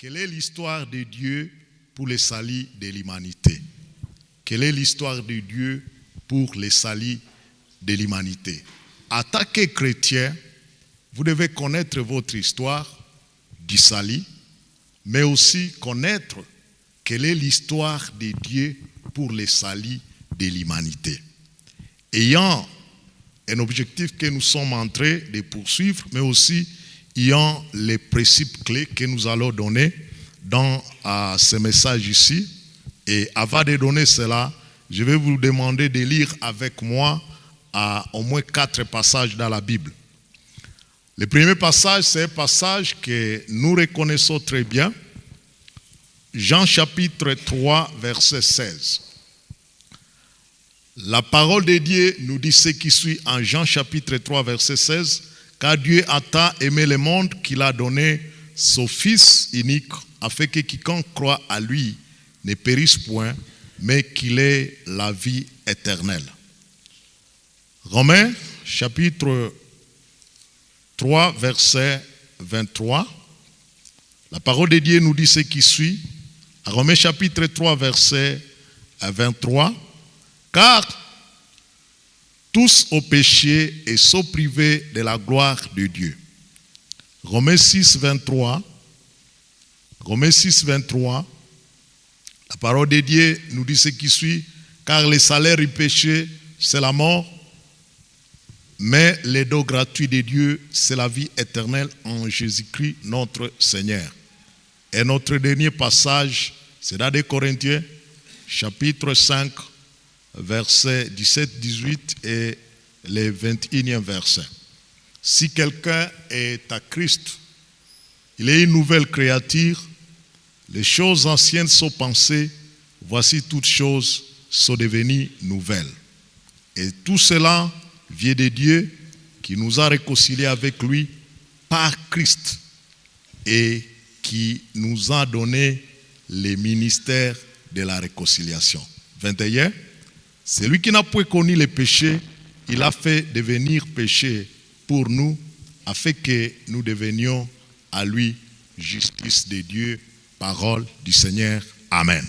Quelle est l'histoire de Dieu pour le salut de l'humanité? Quelle est l'histoire de Dieu pour le salut de l'humanité? En tant que chrétien, vous devez connaître votre histoire du salut, mais aussi connaître quelle est l'histoire de Dieu pour le salut de l'humanité. Ayant un objectif que nous sommes en train de poursuivre, mais aussi ayant les principes clés que nous allons donner dans ce message ici. Et avant de donner cela, je vais vous demander de lire avec moi au moins 4 passages dans la Bible. Le premier passage, c'est un passage que nous reconnaissons très bien. Jean chapitre 3, verset 16. La parole de Dieu nous dit ce qui suit en Jean chapitre 3, verset 16. Car Dieu a tant aimé le monde qu'il a donné son Fils unique, afin que quiconque croit à lui ne périsse point, mais qu'il ait la vie éternelle. Romains chapitre 3, verset 23. La parole de Dieu nous dit ce qui suit. Romains chapitre 3, verset 23. Car tous ont péché et sont privés de la gloire de Dieu. Romains 6, 23. Romains 6, 23. La parole de Dieu nous dit ce qui suit. Car le salaire du péché, c'est la mort. Mais le don gratuit de Dieu, c'est la vie éternelle en Jésus-Christ, notre Seigneur. Et notre dernier passage, c'est dans 2 Corinthiens, chapitre 5, versets 17, 18 et le 21e verset. Si quelqu'un est à Christ, il est une nouvelle créature, les choses anciennes sont passées, voici toutes choses sont devenues nouvelles. Et tout cela vient de Dieu qui nous a réconciliés avec lui par Christ et qui nous a donné le ministère de la réconciliation. 21. Celui qui n'a point connu le péché, il a fait devenir péché pour nous, afin que nous devenions à lui justice de Dieu, parole du Seigneur. Amen.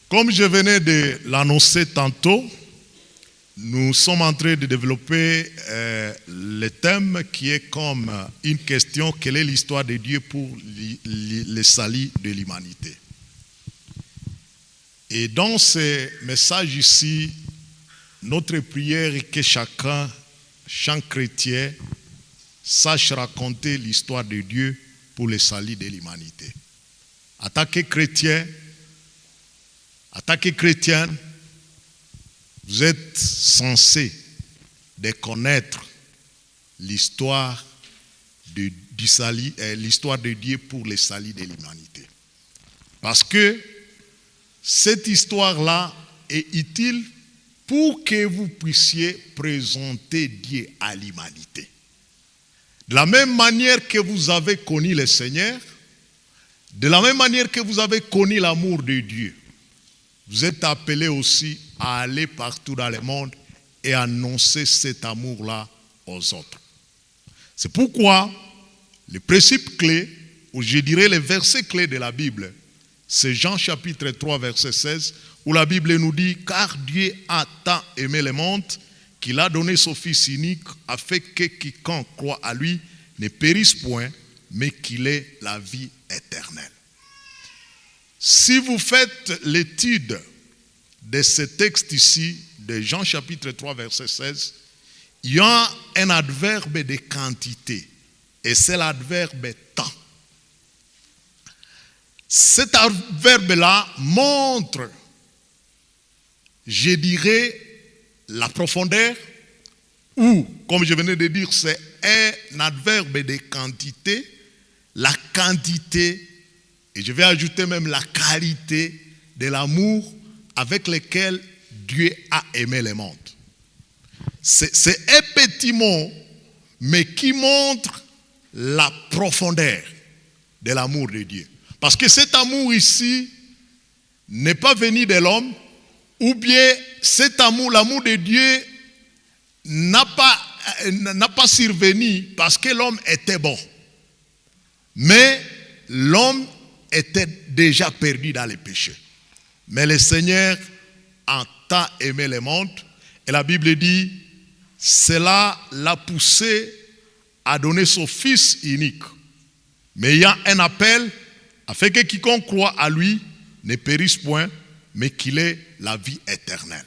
Comme je venais de l'annoncer tantôt, nous sommes en train de développer le thème qui est comme une question: quelle est l'histoire de Dieu pour le salut de l'humanité? Et dans ce message ici, notre prière est que chaque chrétien sache raconter l'histoire de Dieu pour le salut de l'humanité. En tant que chrétien, en tant que chrétienne, vous êtes censé de connaître l'histoire du salut, l'histoire de Dieu pour le salut de l'humanité. Parce que cette histoire-là est utile pour que vous puissiez présenter Dieu à l'humanité. De la même manière que vous avez connu le Seigneur, de la même manière que vous avez connu l'amour de Dieu, vous êtes appelés aussi à aller partout dans le monde et annoncer cet amour-là aux autres. C'est pourquoi le principe clé, ou je dirais le verset clé de la Bible, c'est Jean chapitre 3, verset 16, où la Bible nous dit « Car Dieu a tant aimé le monde qu'il a donné son Fils unique, afin que quiconque croit à lui ne périsse point, mais qu'il ait la vie éternelle. » Si vous faites l'étude de ce texte ici, de Jean chapitre 3, verset 16, il y a un adverbe de quantité, et c'est l'adverbe temps. Cet adverbe-là montre, je dirais, la profondeur, ou, comme je venais de dire, c'est un adverbe de quantité, la quantité, et je vais ajouter même la qualité de l'amour avec lequel Dieu a aimé le monde. C'est un petit mot, mais qui montre la profondeur de l'amour de Dieu. Parce que cet amour ici n'est pas venu de l'homme, ou bien cet amour, l'amour de Dieu n'a pas survenu parce que l'homme était bon. Mais l'homme était déjà perdu dans les péchés. Mais le Seigneur a tant aimé le monde, et la Bible dit, cela l'a poussé à donner son Fils unique. Mais il y a un appel afin que quiconque croit à lui ne périsse point, mais qu'il ait la vie éternelle.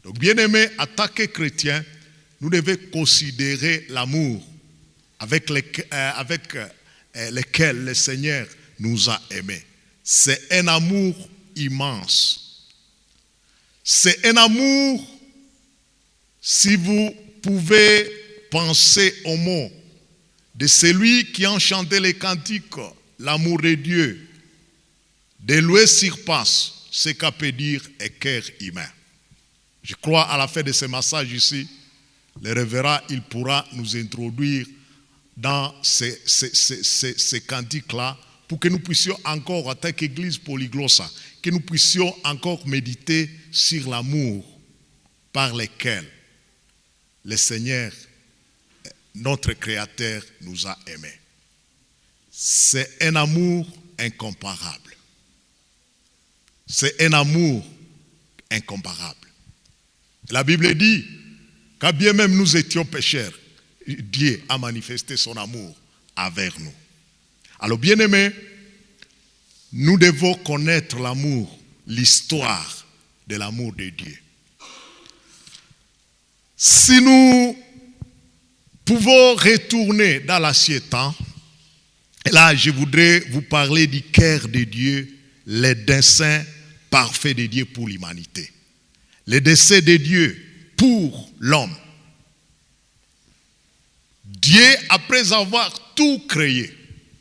Donc, bien-aimés, en tant que chrétiens, nous devons considérer l'amour avec lequel le Seigneur nous a aimés. C'est un amour immense. C'est un amour, si vous pouvez penser au mot de celui qui a chanté les cantiques, l'amour de Dieu, de loin surpasse ce qu'a peut dire un cœur humain. Je crois à la fin de ce message ici, le révérend, il pourra nous introduire dans ces cantiques-là pour que nous puissions encore, en tant qu'Église polyglossa, que nous puissions encore méditer sur l'amour par lequel le Seigneur, notre Créateur, nous a aimés. C'est un amour incomparable. C'est un amour incomparable. La Bible dit, quand bien même nous étions pécheurs, Dieu a manifesté son amour envers nous. Alors bien-aimés, nous devons connaître l'amour, l'histoire de l'amour de Dieu. Si nous pouvons retourner dans l'ancien temps, et là je voudrais vous parler du cœur de Dieu, le dessein parfait de Dieu pour l'humanité. Le dessein de Dieu pour l'homme. Dieu, après avoir tout créé,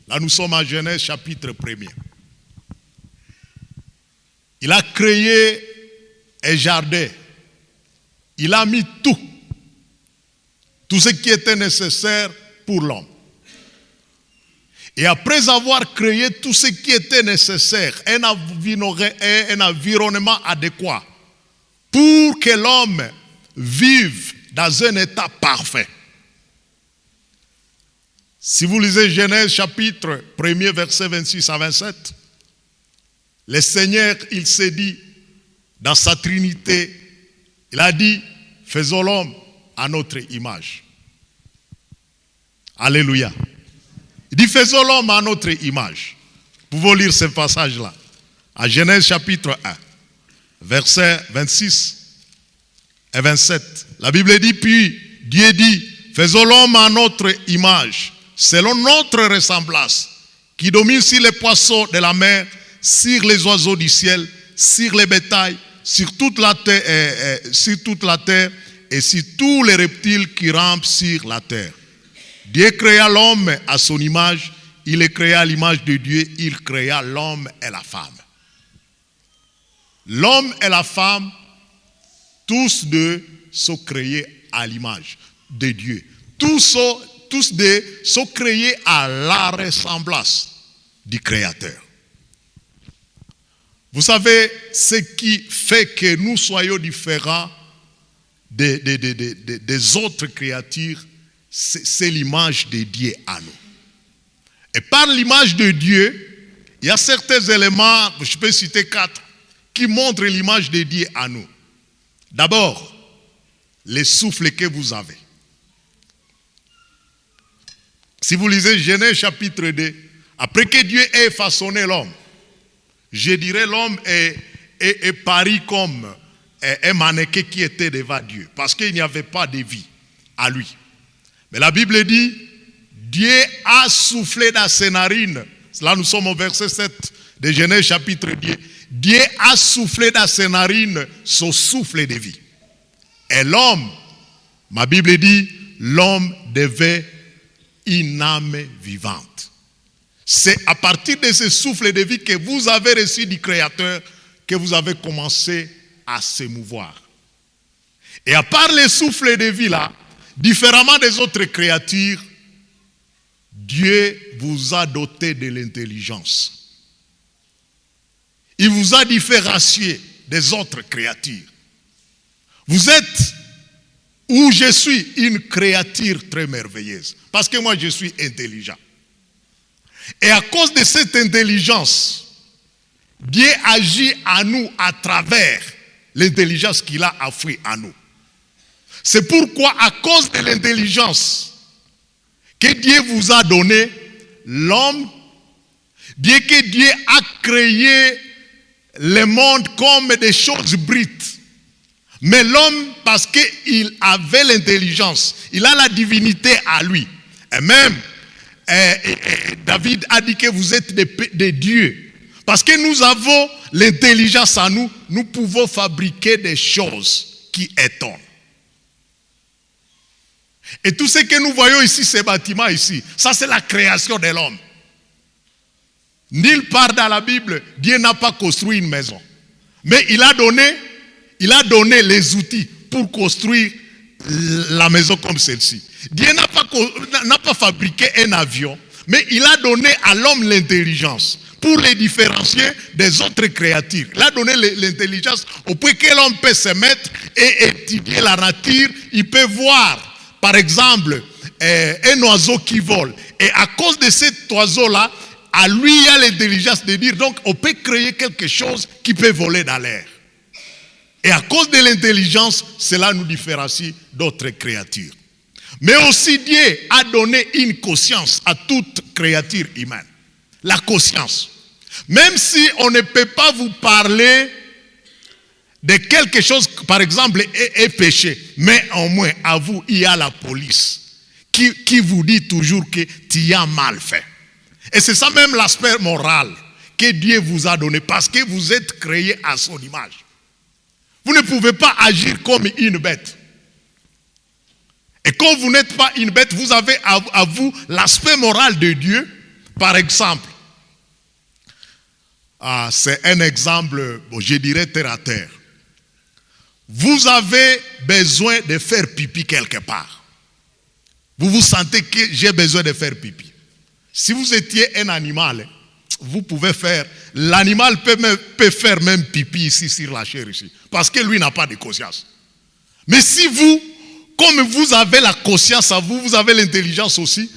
là nous sommes en Genèse chapitre 1er, il a créé un jardin, il a mis tout ce qui était nécessaire pour l'homme. Et après avoir créé tout ce qui était nécessaire, un environnement adéquat pour que l'homme vive dans un état parfait. Si vous lisez Genèse chapitre 1er, verset 26 à 27, le Seigneur, il s'est dit, dans sa Trinité, il a dit, faisons l'homme à notre image. Alléluia. Il dit, faisons l'homme à notre image. Vous pouvez lire ce passage-là. À Genèse chapitre 1, versets 26 et 27. La Bible dit, puis Dieu dit, faisons l'homme à notre image, selon notre ressemblance, qui domine sur les poissons de la mer, sur les oiseaux du ciel, sur les bétails, sur toute la terre, et sur tous les reptiles qui rampent sur la terre. Dieu créa l'homme à son image, il les créa à l'image de Dieu, il créa l'homme et la femme. L'homme et la femme, tous deux sont créés à l'image de Dieu. Tous deux sont créés à la ressemblance du Créateur. Vous savez, ce qui fait que nous soyons différents des autres créatures, c'est l'image de Dieu à nous. Et par l'image de Dieu, il y a certains éléments, je peux citer 4, qui montrent l'image de Dieu à nous. D'abord, le souffle que vous avez. Si vous lisez Genèse chapitre 2, après que Dieu ait façonné l'homme, je dirais l'homme est paru comme un mannequin qui était devant Dieu, parce qu'il n'y avait pas de vie à lui. Mais la Bible dit, Dieu a soufflé dans ses narines. Là nous sommes au verset 7 de Genèse chapitre 2. Dieu a soufflé dans ses narines son souffle de vie. Et l'homme, ma Bible dit, l'homme devait une âme vivante. C'est à partir de ce souffle de vie que vous avez reçu du Créateur que vous avez commencé à s'émouvoir. Et à part le souffle de vie là, différemment des autres créatures, Dieu vous a doté de l'intelligence. Il vous a différencié des autres créatures. Vous êtes, ou je suis, une créature très merveilleuse. Parce que moi je suis intelligent. Et à cause de cette intelligence, Dieu agit à nous à travers l'intelligence qu'il a offerte à nous. C'est pourquoi, à cause de l'intelligence que Dieu vous a donnée, l'homme, bien que Dieu a créé le monde comme des choses brutes, mais l'homme, parce qu'il avait l'intelligence, il a la divinité à lui. Et même, David a dit que vous êtes des dieux. Parce que nous avons l'intelligence à nous, nous pouvons fabriquer des choses qui étonnent. Et tout ce que nous voyons ici, ces bâtiments ici, ça c'est la création de l'homme. Nulle part dans la Bible, Dieu n'a pas construit une maison. Mais il a donné les outils pour construire la maison comme celle-ci. Dieu n'a pas fabriqué un avion, mais il a donné à l'homme l'intelligence pour les différencier des autres créatures. Il a donné l'intelligence au point que l'homme peut se mettre et étudier la nature. Il peut voir, par exemple, un oiseau qui vole. Et à cause de cet oiseau-là, à lui, il y a l'intelligence de dire, donc on peut créer quelque chose qui peut voler dans l'air. Et à cause de l'intelligence, cela nous différencie d'autres créatures. Mais aussi Dieu a donné une conscience à toute créature humaine. La conscience. Même si on ne peut pas vous parler de quelque chose, par exemple, est péché, mais au moins à vous, il y a la police qui vous dit toujours que tu as mal fait. Et c'est ça même l'aspect moral que Dieu vous a donné, parce que vous êtes créés à son image. Vous ne pouvez pas agir comme une bête. Et quand vous n'êtes pas une bête, vous avez à vous l'aspect moral de Dieu. Par exemple, c'est un exemple, je dirais terre à terre. Vous avez besoin de faire pipi quelque part. Vous vous sentez que j'ai besoin de faire pipi. Si vous étiez un animal, vous pouvez faire, l'animal peut faire même pipi ici sur la chair ici, parce que lui n'a pas de conscience. Mais si vous, comme vous avez la conscience à vous, vous avez l'intelligence aussi,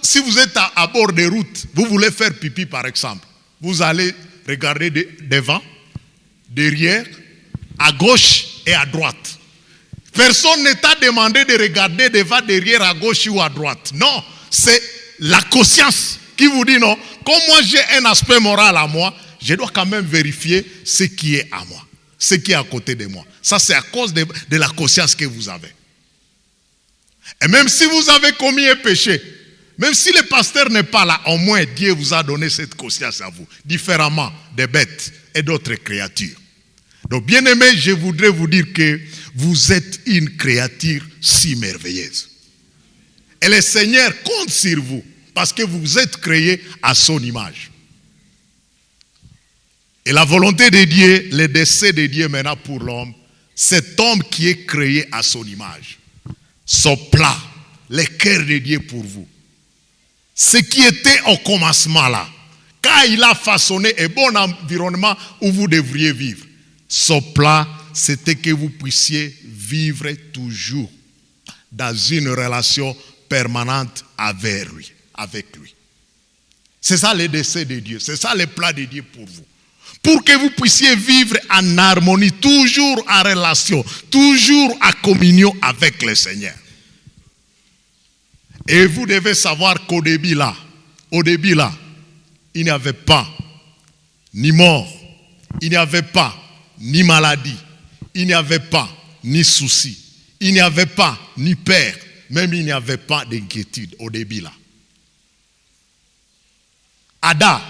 si vous êtes à bord de route, vous voulez faire pipi par exemple, vous allez regarder devant, derrière, à gauche et à droite. Personne ne t'a demandé de regarder devant, derrière, à gauche ou à droite. Non, c'est la conscience qui vous dit non. Comme moi j'ai un aspect moral à moi, je dois quand même vérifier ce qui est à moi, ce qui est à côté de moi. Ça c'est à cause de la conscience que vous avez. Et même si vous avez commis un péché, même si le pasteur n'est pas là, au moins Dieu vous a donné cette conscience à vous, différemment des bêtes et d'autres créatures. Donc bien aimé, je voudrais vous dire que vous êtes une créature si merveilleuse. Et le Seigneur compte sur vous parce que vous êtes créés à son image. Et la volonté de Dieu, le dessein de Dieu maintenant pour l'homme, cet homme qui est créé à son image, son plat, le cœur de Dieu pour vous. Ce qui était au commencement là, quand il a façonné un bon environnement où vous devriez vivre, son plat, c'était que vous puissiez vivre toujours dans une relation permanente avec lui. C'est ça le dessein de Dieu, c'est ça le plan de Dieu pour vous. Pour que vous puissiez vivre en harmonie, toujours en relation, toujours en communion avec le Seigneur. Et vous devez savoir qu'au début là, il n'y avait pas ni mort, il n'y avait pas ni maladie, il n'y avait pas ni souci, il n'y avait pas ni peur, même il n'y avait pas d'inquiétude au début là. Adam,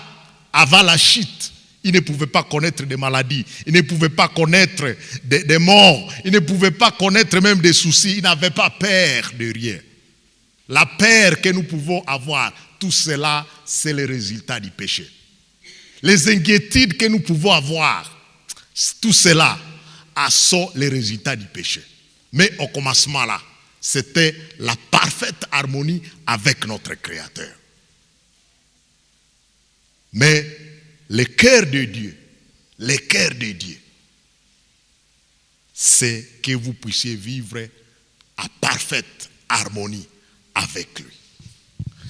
avant la chute, il ne pouvait pas connaître des maladies, il ne pouvait pas connaître des morts, il ne pouvait pas connaître même des soucis, il n'avait pas peur de rien. La peur que nous pouvons avoir, tout cela, c'est le résultat du péché. Les inquiétudes que nous pouvons avoir, tout cela sont les résultats du péché. Mais au commencement là, c'était la parfaite harmonie avec notre Créateur. Mais le cœur de Dieu, c'est que vous puissiez vivre à parfaite harmonie avec lui.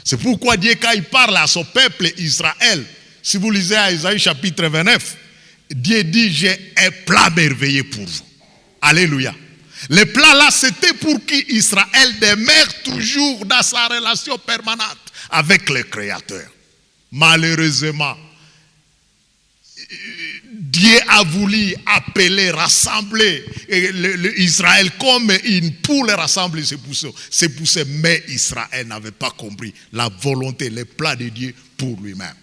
C'est pourquoi Dieu, quand il parle à son peuple Israël, si vous lisez à Isaïe chapitre 29, Dieu dit, j'ai un plat merveilleux pour vous. Alléluia. Le plat là, c'était pour qu'Israël demeure toujours dans sa relation permanente avec le Créateur. Malheureusement, Dieu a voulu appeler, rassembler Israël comme une poule rassemble ses poussées. Mais Israël n'avait pas compris la volonté, le plan de Dieu pour lui-même.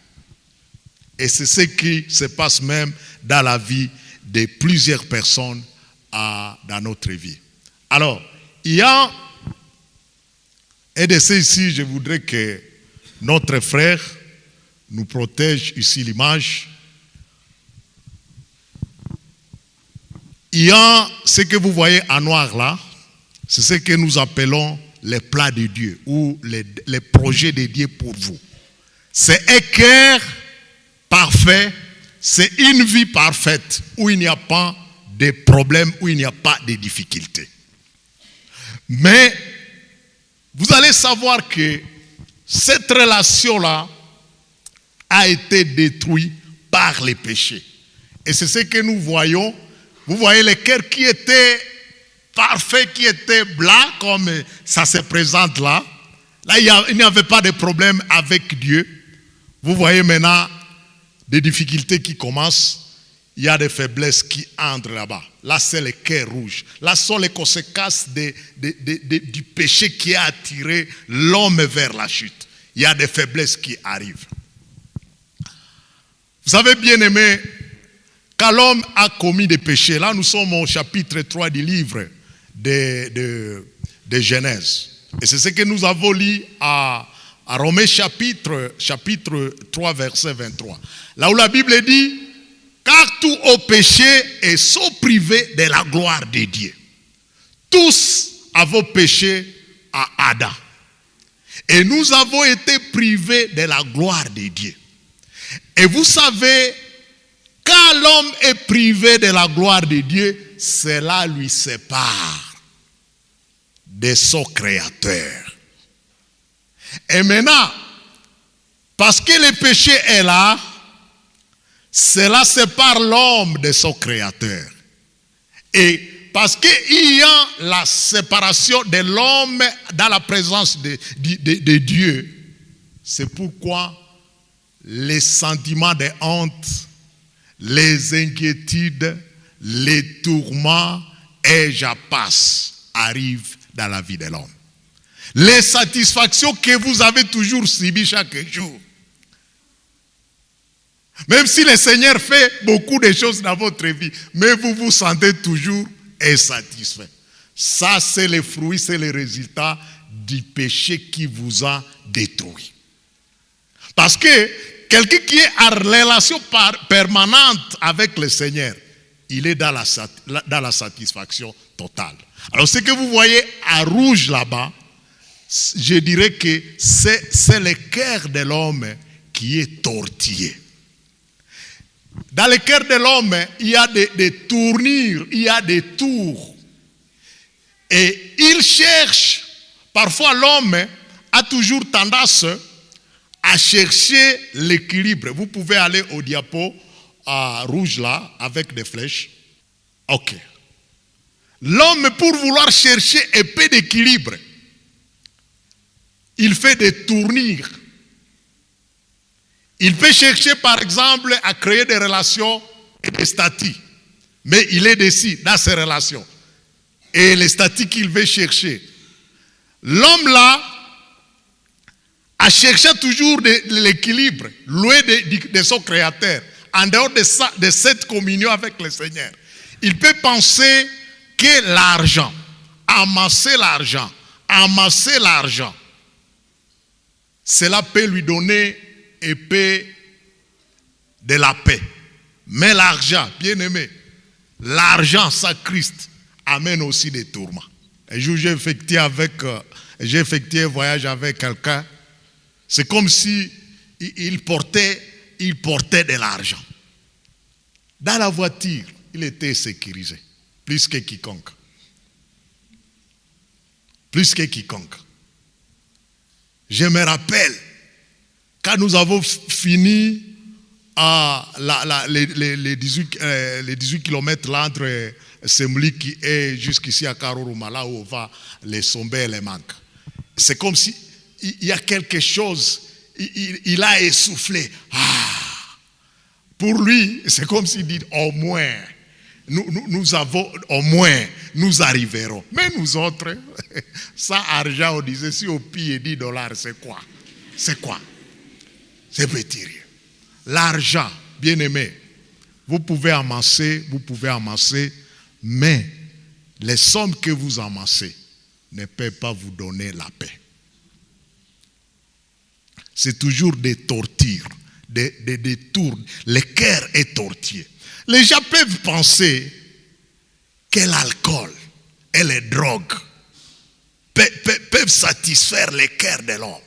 Et c'est ce qui se passe même dans la vie de plusieurs personnes dans notre vie. Alors, il y a un de ces ici, je voudrais que notre frère nous protège ici l'image. Il y a ce que vous voyez en noir là, c'est ce que nous appelons les plans de Dieu ou les projets de Dieu pour vous. C'est un cœur parfait, c'est une vie parfaite où il n'y a pas de problèmes, où il n'y a pas de difficultés. Mais vous allez savoir que cette relation-là a été détruite par les péchés. Et c'est ce que nous voyons. Vous voyez le cœur qui était parfait, qui était blanc, comme ça se présente là. Là, il n'y avait pas de problème avec Dieu. Vous voyez maintenant des difficultés qui commencent. Il y a des faiblesses qui entrent là-bas. Là, c'est le cœur rouge. Là sont les conséquences du péché qui a attiré l'homme vers la chute. Il y a des faiblesses qui arrivent. Vous savez, bien aimé, quand l'homme a commis des péchés, là nous sommes au chapitre 3 du livre de Genèse. Et c'est ce que nous avons lu à Romains chapitre 3 verset 23. Là où la Bible dit, car tous ont péché et sont privés de la gloire de Dieu. Tous avons péché à Adam. Et nous avons été privés de la gloire de Dieu. Et vous savez, quand l'homme est privé de la gloire de Dieu, cela lui sépare de son Créateur. Et maintenant, parce que le péché est là, cela sépare l'homme de son Créateur. Et parce qu'il y a la séparation de l'homme dans la présence de Dieu, c'est pourquoi les sentiments de honte, les inquiétudes, les tourments et j'en passe arrivent dans la vie de l'homme. Les satisfactions que vous avez toujours subies chaque jour. Même si le Seigneur fait beaucoup de choses dans votre vie, mais vous vous sentez toujours insatisfait. Ça, c'est le fruit, c'est le résultat du péché qui vous a détruit. Parce que quelqu'un qui est en relation permanente avec le Seigneur, il est dans la satisfaction totale. Alors ce que vous voyez en rouge là-bas, je dirais que c'est le cœur de l'homme qui est tortillé. Dans le cœur de l'homme, il y a des tournures, il y a des tours. Et il cherche, parfois l'homme a toujours tendance à chercher l'équilibre. Vous pouvez aller au diapo rouge là, avec des flèches. Ok. L'homme, pour vouloir chercher un peu d'équilibre, il fait des tournures. Il peut chercher, par exemple, à créer des relations et des statuts. Mais il est décis dans ces relations. Et les statuts qu'il veut chercher. L'homme là a cherché toujours l'équilibre, loin de son Créateur, en dehors de cette communion avec le Seigneur. Il peut penser que l'argent, amasser l'argent, cela peut lui donner et paix de la paix. Mais l'argent, bien aimé, l'argent sans Christ amène aussi des tourments. Un jour, j'ai effectué un voyage avec quelqu'un. C'est comme si il portait de l'argent. Dans la voiture, il était sécurisé. Plus que quiconque. Plus que quiconque. Je me rappelle, quand nous avons fini les 18 kilomètres là entre Semliki et jusqu'ici à Karoruma, là où on va les Sombé et les Manques. C'est comme si il y a quelque chose, il a essoufflé. Pour lui, c'est comme s'il dit au moins, nous avons, au moins, nous arriverons. Mais nous autres, ça argent, on disait, si au pire $10, c'est quoi? C'est quoi? C'est petit rien. L'argent, bien aimé, vous pouvez amasser, mais les sommes que vous amassez ne peuvent pas vous donner la paix. C'est toujours des tortures, des tours. Le cœur est tortillé. Les gens peuvent penser que l'alcool et les drogues peuvent satisfaire le cœur de l'homme.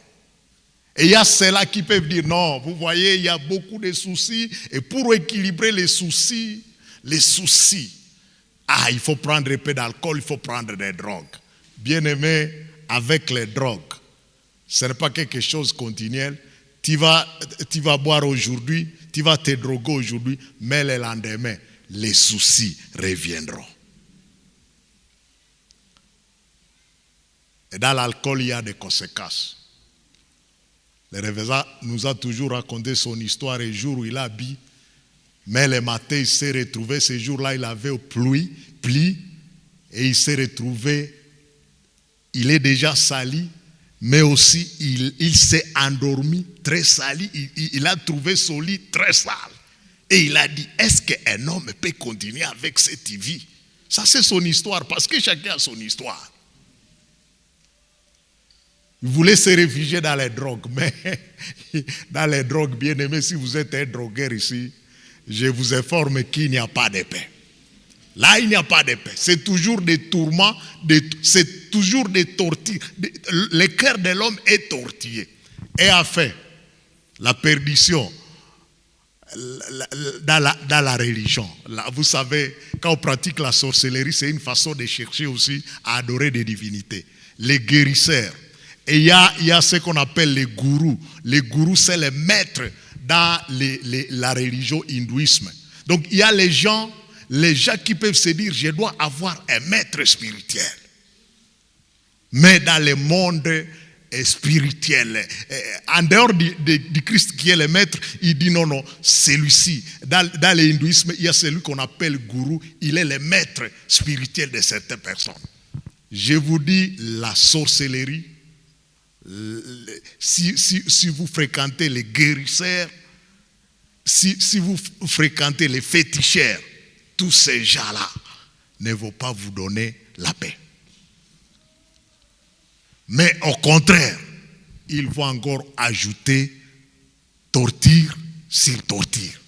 Et il y a ceux-là qui peuvent dire non, vous voyez, il y a beaucoup de soucis. Et pour équilibrer les soucis, il faut prendre un peu d'alcool, il faut prendre des drogues. Bien aimé, avec les drogues, ce n'est pas quelque chose continuel. Tu vas boire aujourd'hui, tu vas te droguer aujourd'hui, mais le lendemain, les soucis reviendront. Et dans l'alcool, il y a des conséquences. Le révérend nous a toujours raconté son histoire un jour où il a bu, mais le matin, il s'est retrouvé, ce jour-là, il avait pli, et il s'est retrouvé, il est déjà sali, mais aussi il s'est endormi très sali, il a trouvé son lit très sale. Et il a dit, est-ce qu'un homme peut continuer avec cette vie? Ça, c'est son histoire, parce que chacun a son histoire. Il voulait se réfugier dans les drogues, mais dans les drogues, bien aimé, si vous êtes un drogueur ici, je vous informe qu'il n'y a pas de paix. Là, il n'y a pas de paix. C'est toujours des tourments, c'est toujours des tortures. Le cœur de l'homme est tortillé. Et enfin, la perdition dans la religion. Là, vous savez, quand on pratique la sorcellerie, c'est une façon de chercher aussi à adorer des divinités. Les guérisseurs. Et il y a ce qu'on appelle les gourous. Les gourous, c'est les maîtres dans la religion hindouisme. Donc, il y a les gens qui peuvent se dire, je dois avoir un maître spirituel. Mais dans le monde spirituel, en dehors du Christ qui est le maître, il dit non, celui-ci. Dans l'hindouisme, il y a celui qu'on appelle gourou. Il est le maître spirituel de certaines personnes. Je vous dis, la sorcellerie, si vous fréquentez les guérisseurs, si vous fréquentez les féticheurs, tous ces gens-là ne vont pas vous donner la paix. Mais au contraire, ils vont encore ajouter torture sur torture.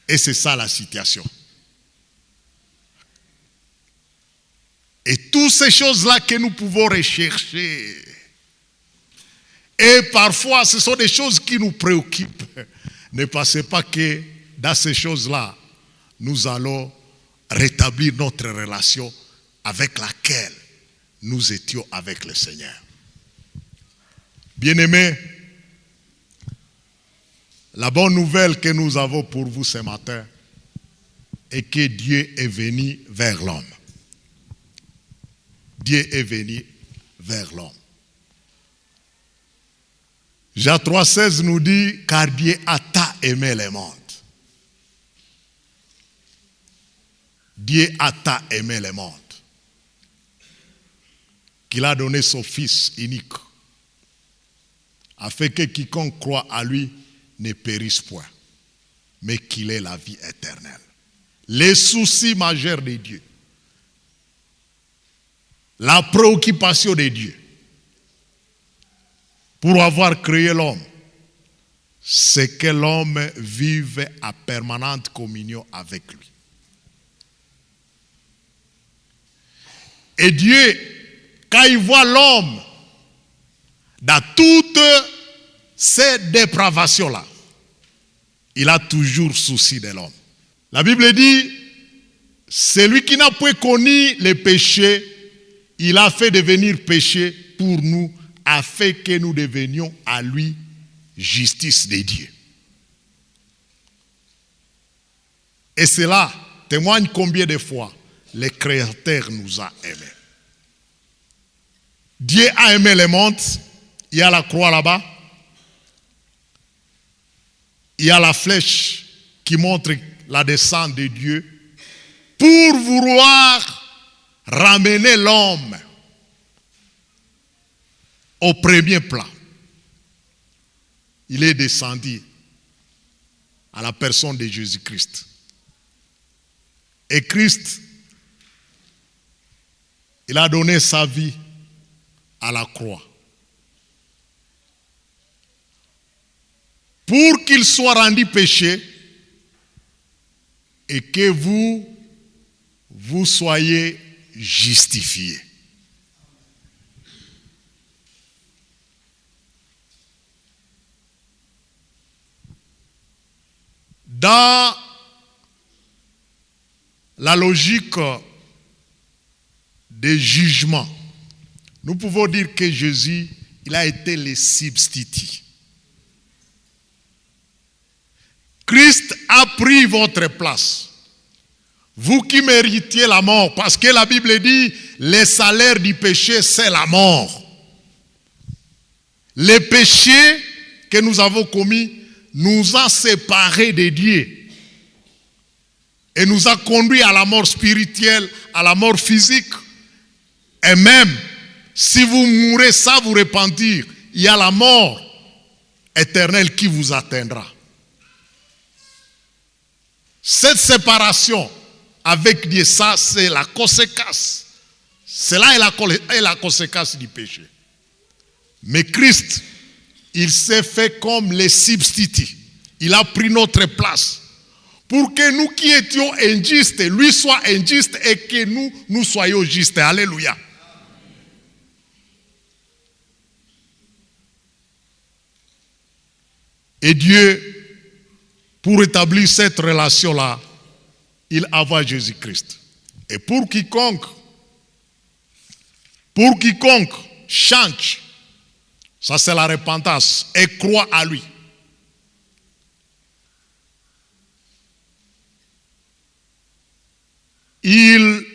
Et c'est ça la situation. Et toutes ces choses-là que nous pouvons rechercher, et parfois ce sont des choses qui nous préoccupent. Ne pensez pas que dans ces choses-là, nous allons rétablir notre relation avec laquelle nous étions avec le Seigneur. Bien-aimés, la bonne nouvelle que nous avons pour vous ce matin est que Dieu est venu vers l'homme. Dieu est venu vers l'homme. Jean 3,16 nous dit, car Dieu a tant aimé le monde. Dieu a tant aimé le monde qu'il a donné son Fils unique, afin que quiconque croit à lui ne périsse point, mais qu'il ait la vie éternelle. Les soucis majeurs de Dieu, la préoccupation de Dieu pour avoir créé l'homme, c'est que l'homme vive en permanente communion avec lui. Et Dieu, quand il voit l'homme dans toutes ces dépravations-là, il a toujours souci de l'homme. La Bible dit, celui qui n'a point connu le péché, il a fait devenir péché pour nous afin que nous devenions à lui justice de Dieu. Et cela témoigne combien de fois le Créateur nous a aimés. Dieu a aimé le monde. Il y a la croix là-bas. Il y a la flèche qui montre la descente de Dieu pour vouloir ramener l'homme au premier plan. Il est descendu à la personne de Jésus-Christ. Et Christ, il a donné sa vie à la croix pour qu'il soit rendu péché et que vous soyez justifiés. Dans la logique des jugements, nous pouvons dire que Jésus, il a été le substitut. Christ a pris votre place. Vous qui méritiez la mort, parce que la Bible dit, le salaire du péché, c'est la mort. Le péché que nous avons commis nous a séparés de Dieu et nous a conduits à la mort spirituelle, à la mort physique. Et même, si vous mourrez sans vous repentir, il y a la mort éternelle qui vous atteindra. Cette séparation avec Dieu, ça c'est la conséquence. Cela est la conséquence du péché. Mais Christ, il s'est fait comme le substitut. Il a pris notre place pour que nous qui étions injustes, lui soit injuste et que nous soyons justes. Alléluia. Et Dieu, pour établir cette relation-là, il envoie Jésus-Christ. Et pour quiconque change, ça c'est la repentance, et croit à lui, il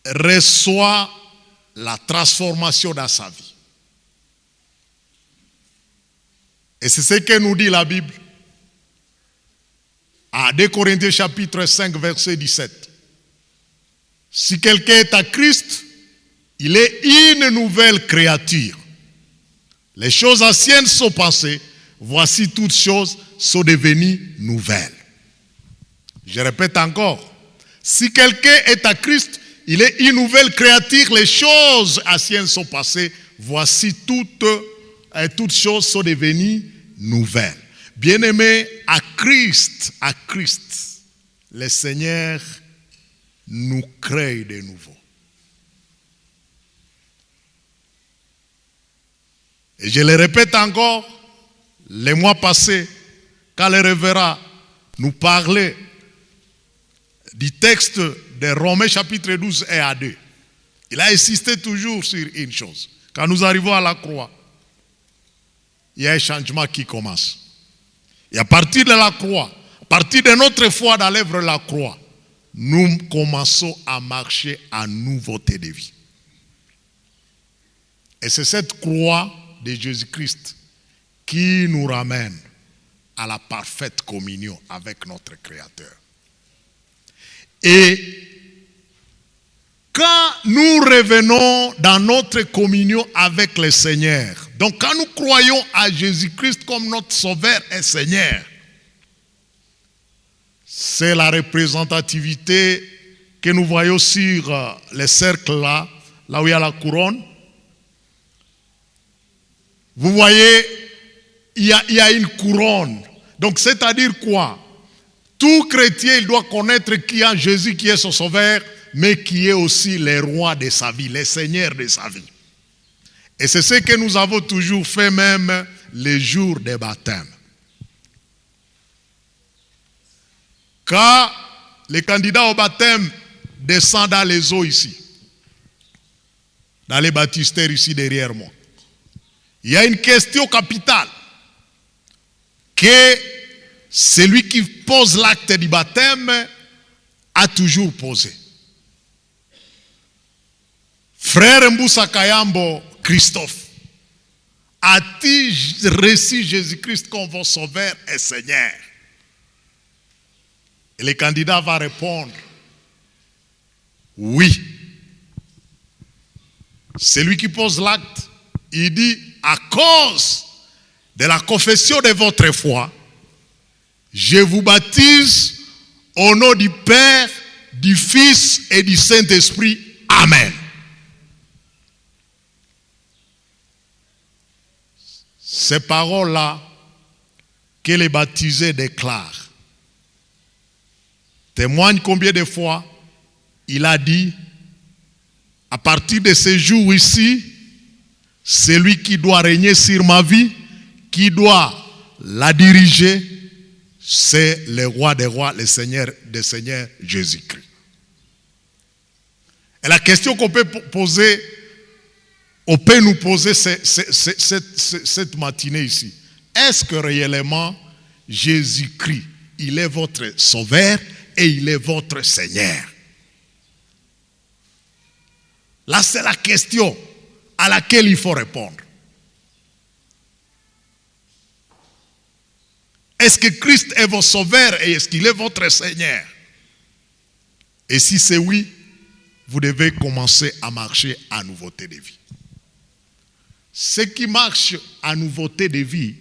reçoit la transformation dans sa vie. Et c'est ce que nous dit la Bible à 2 Corinthiens chapitre 5 verset 17. Si quelqu'un est à Christ, il est une nouvelle créature. Les choses anciennes sont passées, voici toutes choses sont devenues nouvelles. Je répète encore, si quelqu'un est à Christ, il est une nouvelle créature, les choses anciennes sont passées, voici toutes choses sont devenues nouvelles. Bien-aimés, à Christ, le Seigneur nous crée de nouveau. Et je le répète encore, les mois passés, quand le révérend nous parlait du texte de Romains chapitre 12 et à 2, il a insisté toujours sur une chose. Quand nous arrivons à la croix, il y a un changement qui commence. Et à partir de la croix, à partir de notre foi dans l'œuvre de la croix, nous commençons à marcher en nouveauté de vie. Et c'est cette croix de Jésus-Christ qui nous ramène à la parfaite communion avec notre Créateur. Et quand nous revenons dans notre communion avec le Seigneur, donc quand nous croyons à Jésus-Christ comme notre Sauveur et Seigneur, c'est la représentativité que nous voyons sur le cercle là où il y a la couronne. Vous voyez, il y a une couronne. Donc c'est-à-dire quoi? Tout chrétien, il doit connaître qu'il y a Jésus qui est son Sauveur, mais qui est aussi le roi de sa vie, le Seigneur de sa vie. Et c'est ce que nous avons toujours fait même les jours des baptêmes. Quand les candidats au baptême descendent dans les eaux ici, dans les baptistères ici derrière moi. Il y a une question capitale que celui qui pose l'acte du baptême a toujours posé. Frère Mboussa Kayambo Christophe, a-t-il reçu Jésus-Christ comme votre sauveur et Seigneur? Et le candidat va répondre oui. Celui qui pose l'acte, il dit, à cause de la confession de votre foi, je vous baptise au nom du Père, du Fils et du Saint-Esprit. Amen. Ces paroles-là que les baptisés déclarent témoignent combien de fois il a dit, à partir de ce jour ici, celui qui doit régner sur ma vie, qui doit la diriger, c'est le roi des rois, le Seigneur des seigneurs, Jésus-Christ. Et la question qu'on peut poser, on peut nous poser cette matinée ici. Est-ce que réellement Jésus-Christ, il est votre sauveur et il est votre Seigneur? Là, c'est la question à laquelle il faut répondre. Est-ce que Christ est votre sauveur et est-ce qu'il est votre Seigneur? Et si c'est oui, vous devez commencer à marcher à nouveauté de vie. Ceux qui marchent à nouveauté de vie,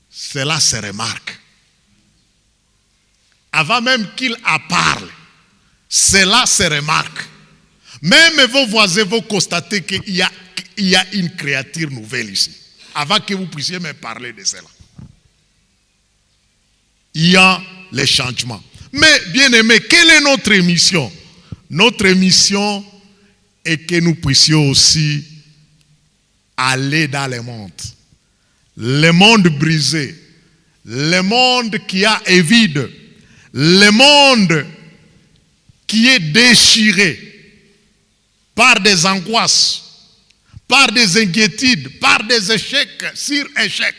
cela se remarque. Avant même qu'il en parle, cela se remarque. Même vos voisins vont constater qu'il y a une créature nouvelle ici. Avant que vous puissiez me parler de cela. Il y a les changements. Mais bien aimé, quelle est notre mission? Notre mission est que nous puissions aussi aller dans le monde. Le monde brisé. Le monde qui est vide. Le monde qui est déchiré par des angoisses, par des inquiétudes, par des échecs sur échecs.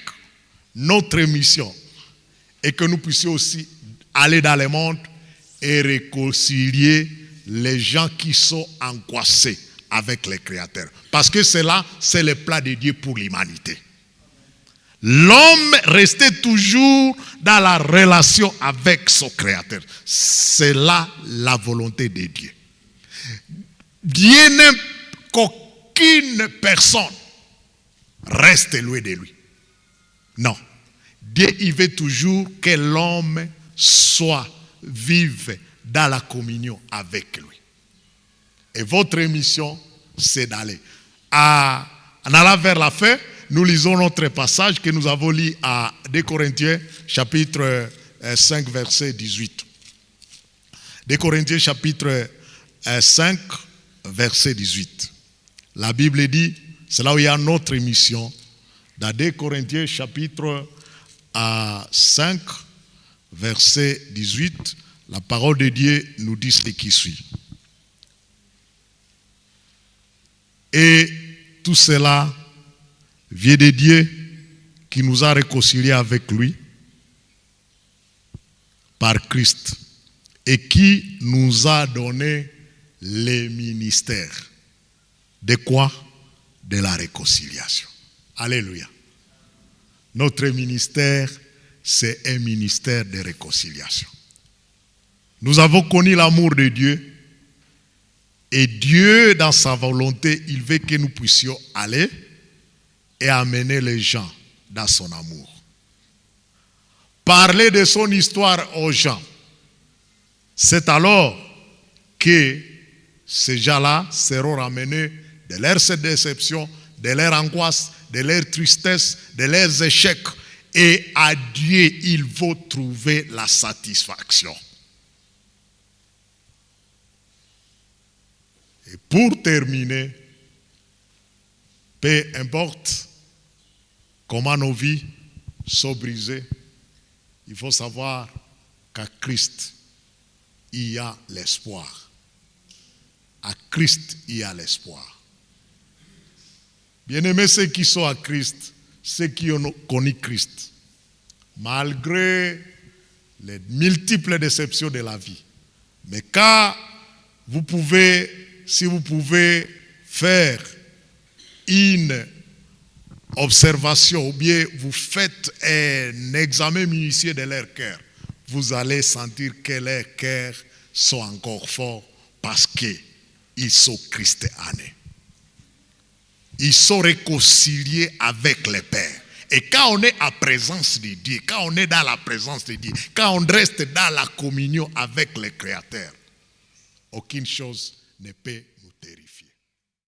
Notre mission est que nous puissions aussi aller dans le monde et réconcilier les gens qui sont angoissés avec le Créateur. Parce que cela, c'est le plan de Dieu pour l'humanité. L'homme restait toujours dans la relation avec son Créateur. C'est là la volonté de Dieu. Dieu n'aime qu'aucune personne reste loin de lui. Non. Dieu, il veut toujours que l'homme vive dans la communion avec lui. Et votre mission, c'est d'aller. En allant vers la fin, nous lisons notre passage que nous avons lu à 2 Corinthiens, chapitre 5, verset 18. 2 Corinthiens, chapitre 5, verset 18. La Bible dit, c'est là où il y a notre mission. Dans 2 Corinthiens, chapitre 5, verset 18, la parole de Dieu nous dit ce qui suit. Et tout cela vient de Dieu qui nous a réconciliés avec lui par Christ et qui nous a donné les ministères. De quoi? De la réconciliation. Alléluia. Notre ministère, c'est un ministère de réconciliation. Nous avons connu l'amour de Dieu. Et Dieu, dans sa volonté, il veut que nous puissions aller et amener les gens dans son amour. Parler de son histoire aux gens. C'est alors que ces gens-là seront ramenés de leurs déceptions, de leur angoisse, de leur tristesse, de leurs échecs. Et à Dieu, ils vont trouver la satisfaction. Et pour terminer, peu importe comment nos vies sont brisées, il faut savoir qu'à Christ, il y a l'espoir. À Christ, il y a l'espoir. Bien-aimés, ceux qui sont à Christ, ceux qui ont connu Christ, malgré les multiples déceptions de la vie, mais car vous pouvez, si vous pouvez faire une observation ou bien vous faites un examen minutieux de leur cœur, vous allez sentir que leurs cœurs sont encore forts parce qu'ils sont christianés. Ils sont réconciliés avec le Père. Et quand on est à présence de Dieu, quand on est dans la présence de Dieu, quand on reste dans la communion avec le Créateur, aucune chose ne peut nous terrifier.